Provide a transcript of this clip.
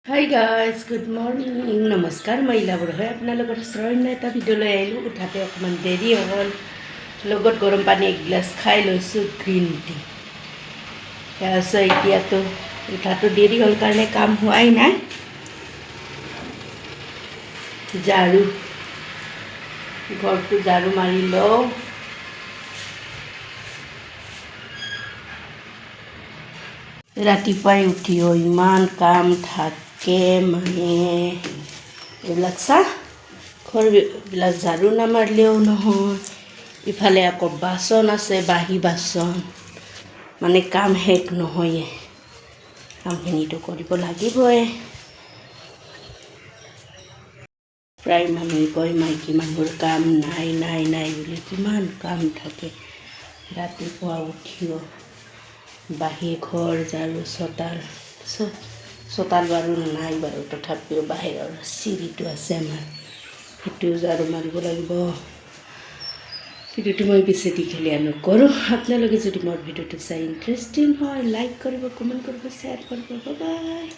hi guys good morning নমস্কাৰ মই ইলাবৰ হয় আপোনালোকৰ অন্য এটা ভিডিঅ'লৈ আহিলোঁ উঠাতে অকণমান দেৰি হ'ল লগত গৰম পানী এগিলাচ খাই লৈছোঁ গ্ৰীণ টি তাৰপিছত এতিয়াতো উঠাটো দেৰি হ'ল কাৰণে কাম হোৱাই নাই ঝাৰু ঘৰটো ঝাৰু মাৰি লওঁ ৰাতিপুৱাই উঠিও ইমান কাম থাকে মানে এইবিলাক ঘৰবিলাক ঝাৰু নামাৰিলেও নহয় ইফালে আকৌ বাচন আছে বাঁহী বাচন মানে কাম শেষ নহয়ে কামখিনিতো কৰিব লাগিবই প্ৰায় মানুহে কয় মাইকী মানুহৰ কাম নাই নাই নাই বুলি কিমান কাম থাকে ৰাতিপুৱা উঠিও বাঁহী ঘৰ ঝাৰু চোতাল বাৰু নাই বাৰু তথাপিও বাহিৰৰ চিৰিটো আছে আমাৰ সেইটোও ঝাৰু মাৰিব লাগিব ভিডিঅ'টো মই বেছি দীঘলীয়া নকৰোঁ আপোনালোকে যদি মোৰ ভিডিঅ'টো চাই ইণ্টাৰেষ্টিং হয় লাইক কৰিব কমেণ্ট কৰিব শ্বেয়াৰ কৰিব বাই